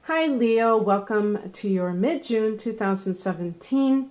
Hi Leo, welcome to your mid-June 2017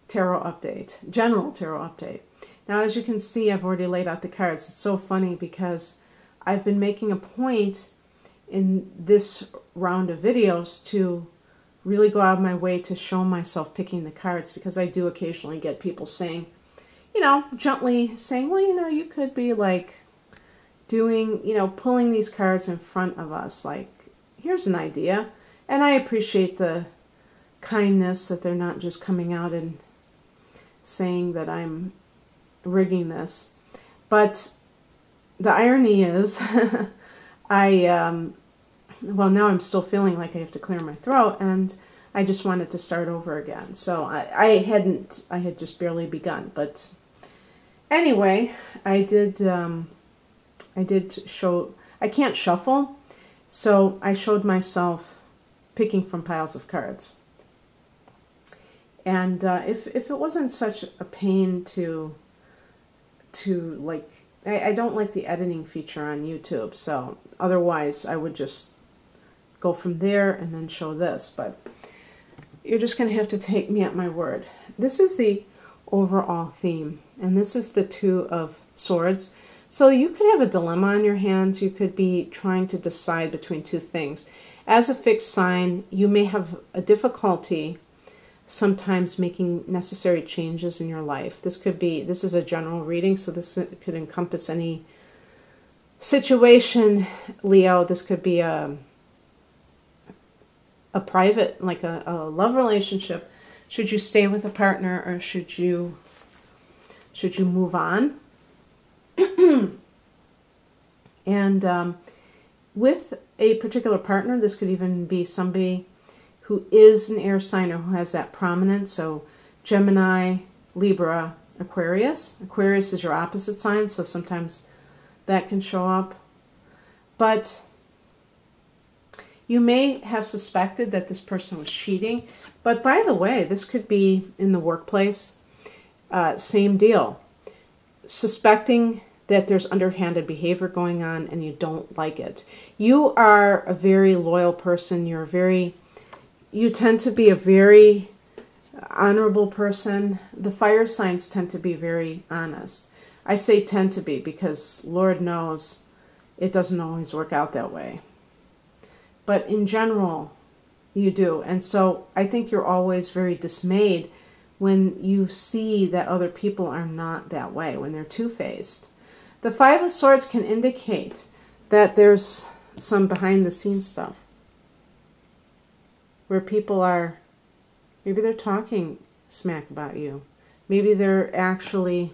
tarot update, general tarot update. Now as you can see, I've already laid out the cards. It's so funny because I've been making a point in this round of videos to really go out of my way to show myself picking the cards, because I do occasionally get people saying, gently saying, well, you could be like doing, pulling these cards in front of us, like, here's an idea. And I appreciate the kindness that they're not just coming out and saying that I'm rigging this. But the irony is, well, now I'm still feeling like I have to clear my throat, and I just wanted to start over again. So I had just barely begun. But anyway, I did show, I can't shuffle, so I showed myself picking from piles of cards. And if it wasn't such a pain to like, I don't like the editing feature on YouTube, so otherwise I would just go from there and then show this, but you're just going to have to take me at my word. This is the overall theme, and this is the Two of Swords. So you could have a dilemma on your hands. You could be trying to decide between two things. As a fixed sign, you may have a difficulty sometimes making necessary changes in your life. This is a general reading, so this could encompass any situation, Leo. This could be a private, like a love relationship. Should you stay with a partner, or should you move on? And with a particular partner, this could even be somebody who is an air sign or who has that prominence. So Gemini, Libra, Aquarius. Aquarius is your opposite sign, so sometimes that can show up. But you may have suspected that this person was cheating. But by the way, this could be in the workplace. Same deal. Suspecting that there's underhanded behavior going on and you don't like it. You are a very loyal person. You tend to be a very honorable person. The fire signs tend to be very honest. I say tend to be because Lord knows it doesn't always work out that way. But in general, you do. And so I think you're always very dismayed when you see that other people are not that way, when they're two-faced. The Five of Swords can indicate that there's some behind-the-scenes stuff where people are, maybe they're talking smack about you. Maybe they're actually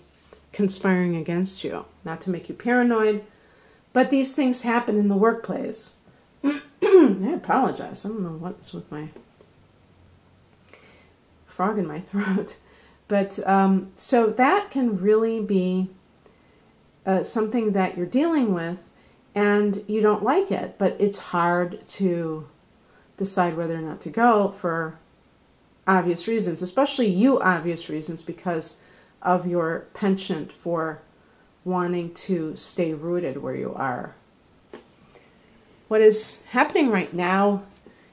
conspiring against you. Not to make you paranoid, but these things happen in the workplace. I apologize. I don't know what's with my frog in my throat. But so that can really be something that you're dealing with and you don't like it, but it's hard to decide whether or not to go for obvious reasons, especially you obvious reasons, because of your penchant for wanting to stay rooted where you are. What is happening right now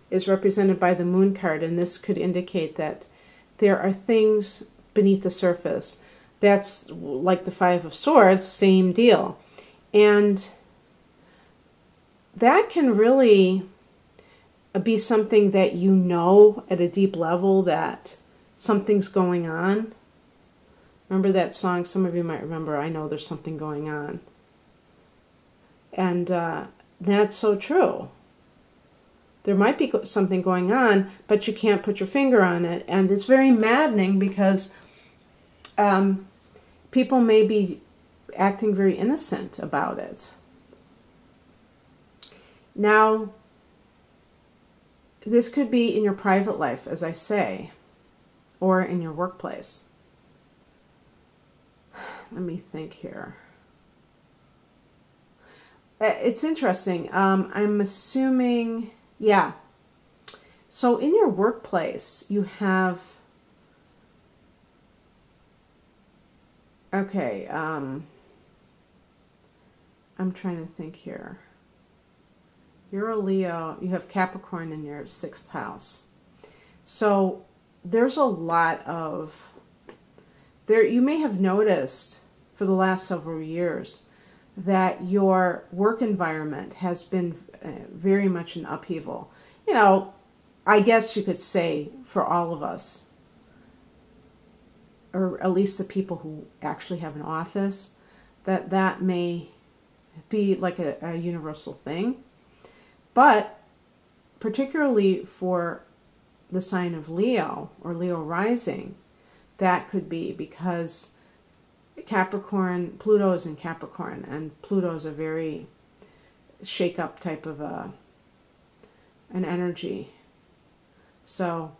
is represented by the Moon card, and this could indicate that there are things beneath the surface. That's like the Five of Swords, same deal. And that can really be something that you know at a deep level that something's going on. Remember that song? Some of you might remember, I Know There's Something Going On. And that's so true. There might be something going on, but you can't put your finger on it. And it's very maddening because people may be acting very innocent about it. Now, this could be in your private life, as I say, or in your workplace. Let me think here. It's interesting. I'm assuming, yeah. So in your workplace, you have, okay, I'm trying to think here. You're a Leo. You have Capricorn in your 6th house. So there's a lot of, you may have noticed for the last several years that your work environment has been very much in upheaval. You know, I guess you could say for all of us, or at least the people who actually have an office, that may be like a universal thing. But particularly for the sign of Leo or Leo rising, that could be because Capricorn, Pluto is in Capricorn, and Pluto is a very shake-up type of an energy. So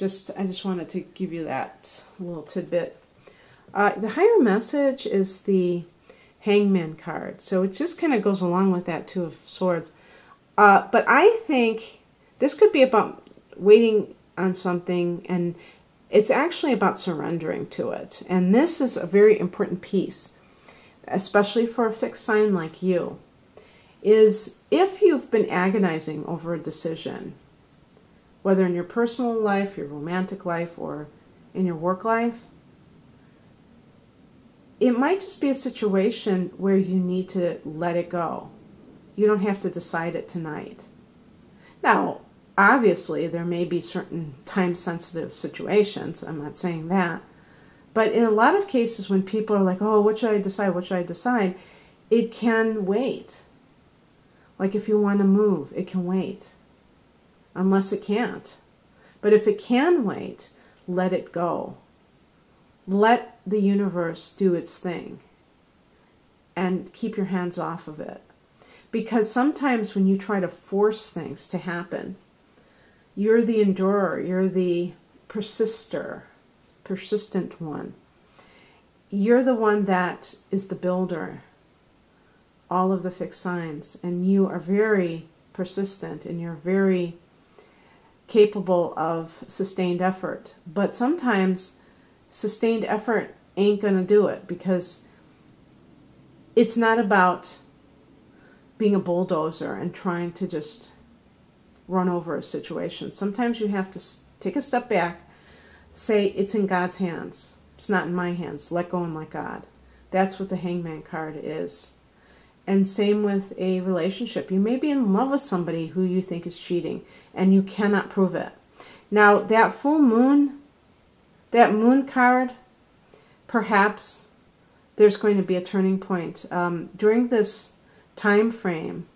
I just wanted to give you that little tidbit. The higher message is the Hangman card. So it just kind of goes along with that Two of Swords. But I think this could be about waiting on something, and it's actually about surrendering to it. And this is a very important piece, especially for a fixed sign like you, is if you've been agonizing over a decision, whether in your personal life, your romantic life, or in your work life, it might just be a situation where you need to let it go. You don't have to decide it tonight. Now, obviously, there may be certain time-sensitive situations. I'm not saying that. But in a lot of cases when people are like, oh, what should I decide? What should I decide? It can wait. Like if you want to move, it can wait. Unless it can't. But if it can wait, let it go. Let the universe do its thing. And keep your hands off of it. Because sometimes when you try to force things to happen, you're the endurer, you're the persistent one. You're the one that is the builder, all of the fixed signs, and you are very persistent and you're very capable of sustained effort. But sometimes sustained effort ain't going to do it, because it's not about being a bulldozer and trying to just run over a situation. Sometimes you have to take a step back, say it's in God's hands. It's not in my hands. Let go and let God. That's what the Hangman card is. And same with a relationship. You may be in love with somebody who you think is cheating, and you cannot prove it. Now, that full moon, that moon card, perhaps there's going to be a turning point. During this time frame,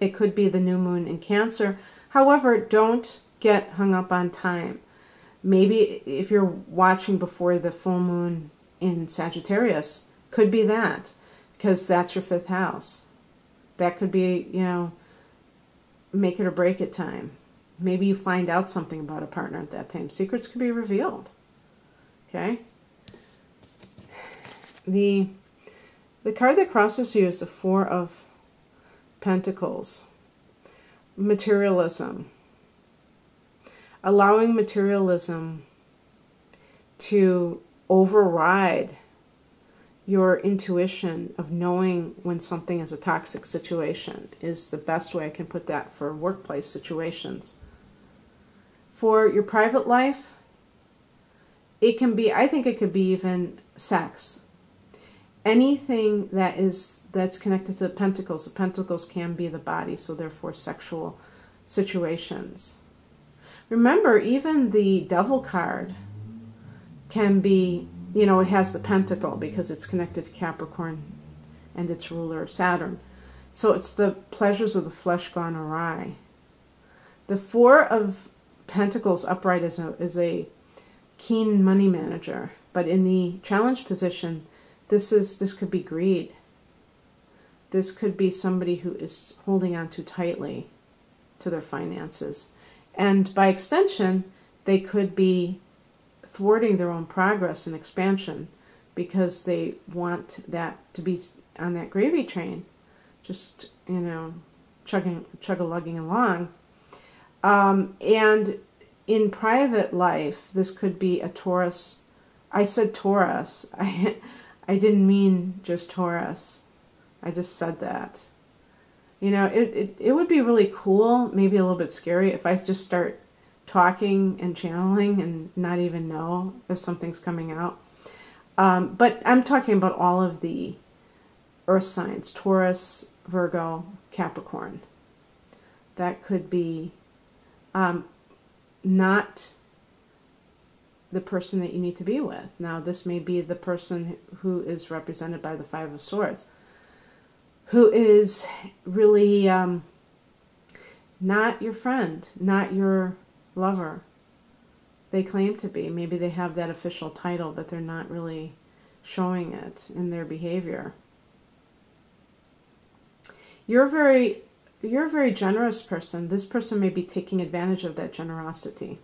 it could be the new moon in Cancer. However, don't get hung up on time. Maybe if you're watching before the full moon in Sagittarius, could be that, because that's your 5th house. That could be, you know, make it or break it time. Maybe you find out something about a partner at that time. Secrets could be revealed. Okay? The card that crosses you is the Four of Pentacles. Materialism. Allowing materialism to override your intuition of knowing when something is a toxic situation is the best way I can put that for workplace situations. For your private life, it can be, I think it could be even sex. Anything that's connected to the Pentacles can be the body, so therefore sexual situations. Remember, even the Devil card can be, you know, it has the pentacle because it's connected to Capricorn and its ruler Saturn. So it's the pleasures of the flesh gone awry. The Four of Pentacles upright is a keen money manager, but in the challenge position, this could be greed. This could be somebody who is holding on too tightly to their finances. And by extension, they could be thwarting their own progress and expansion because they want that to be on that gravy train, just, you know, chug-a-lugging along. And in private life, this could be a Taurus. I said Taurus. I didn't mean just Taurus. I just said that. You know, it would be really cool, maybe a little bit scary, if I just start talking and channeling and not even know if something's coming out. But I'm talking about all of the earth signs: Taurus, Virgo, Capricorn. That could be not the person that you need to be with. Now, this may be the person who is represented by the Five of Swords, who is really not your friend, not your lover. They claim to be. Maybe they have that official title, but they're not really showing it in their behavior. You're a very generous person. This person may be taking advantage of that generosity.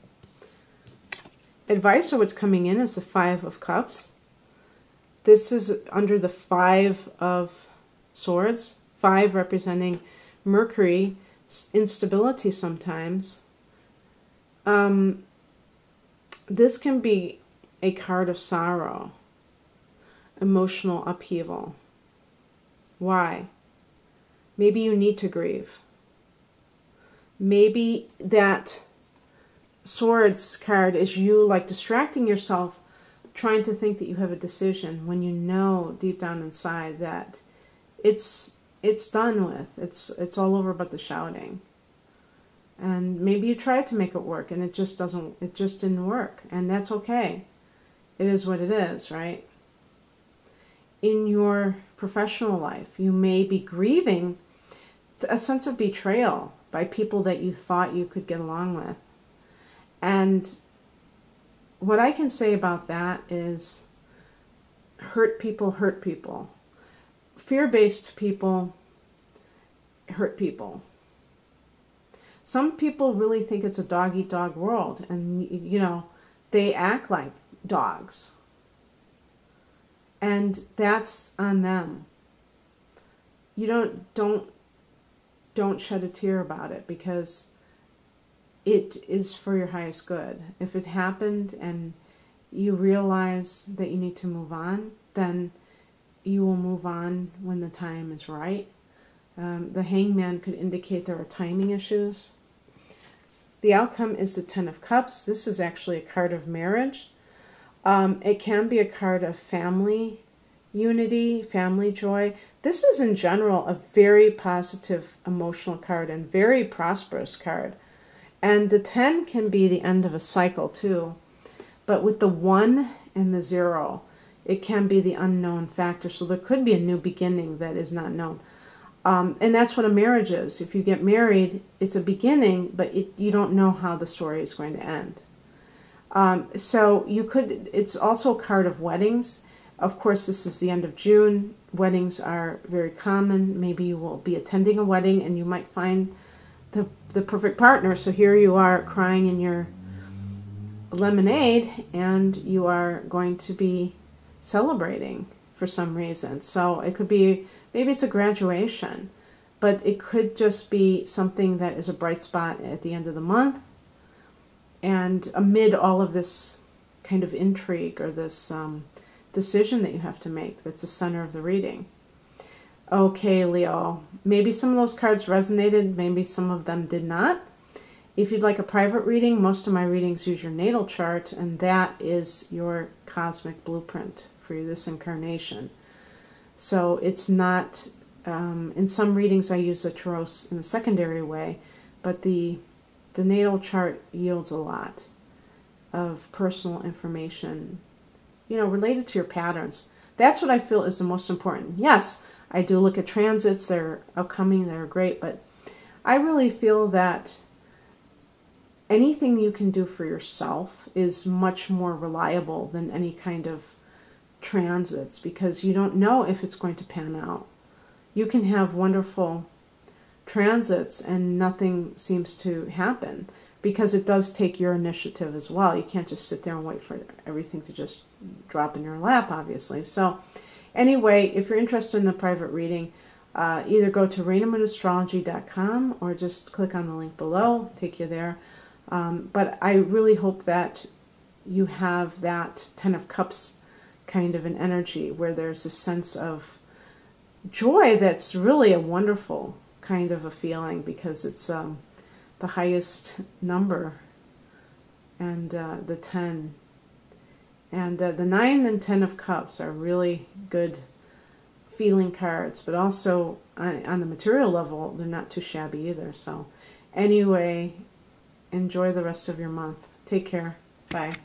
Advice, or what's coming in, is the Five of Cups. This is under the Five of Swords. 5 representing Mercury, instability sometimes. This can be a card of sorrow, emotional upheaval. Why? Maybe you need to grieve. Maybe that Swords card is you like distracting yourself, trying to think that you have a decision when you know deep down inside that it's done with. It's all over but the shouting. And maybe you tried to make it work and it just didn't work. And that's okay. It is what it is, right? In your professional life, you may be grieving a sense of betrayal by people that you thought you could get along with. And what I can say about that is hurt people hurt people. Fear-based people hurt people. Some people really think it's a dog-eat-dog world, and you know, they act like dogs. And that's on them. You don't shed a tear about it, because it is for your highest good. If it happened and you realize that you need to move on, then you will move on when the time is right. The Hangman could indicate there are timing issues. The outcome is the Ten of Cups. This is actually a card of marriage. It can be a card of family unity, family joy. This is in general a very positive emotional card and very prosperous card. And the 10 can be the end of a cycle too. But with the 1 and the 0, it can be the unknown factor. So there could be a new beginning that is not known. And that's what a marriage is. If you get married, it's a beginning, but you don't know how the story is going to end. So it's also a card of weddings. Of course, this is the end of June. Weddings are very common. Maybe you will be attending a wedding and you might find the perfect partner. So here you are crying in your lemonade and you are going to be celebrating for some reason. So it could be, maybe it's a graduation, but it could just be something that is a bright spot at the end of the month. And amid all of this kind of intrigue or this decision that you have to make, that's the center of the reading. Okay, Leo, maybe some of those cards resonated, maybe some of them did not. If you'd like a private reading, most of my readings use your natal chart, and that is your cosmic blueprint for this incarnation. So it's not, in some readings I use the tarot in a secondary way, but the natal chart yields a lot of personal information, you know, related to your patterns. That's what I feel is the most important. Yes, I do look at transits, they're upcoming, they're great, but I really feel that anything you can do for yourself is much more reliable than any kind of transits, because you don't know if it's going to pan out. You can have wonderful transits and nothing seems to happen, because it does take your initiative as well. You can't just sit there and wait for everything to just drop in your lap, obviously. So anyway, if you're interested in a private reading, either go to rainamundastrology.com or just click on the link below, take you there. But I really hope that you have that Ten of Cups kind of an energy where there's a sense of joy that's really a wonderful kind of a feeling because it's the highest number, and the 10. And the 9 and 10 of Cups are really good feeling cards, but also on the material level, they're not too shabby either. So anyway, enjoy the rest of your month. Take care. Bye.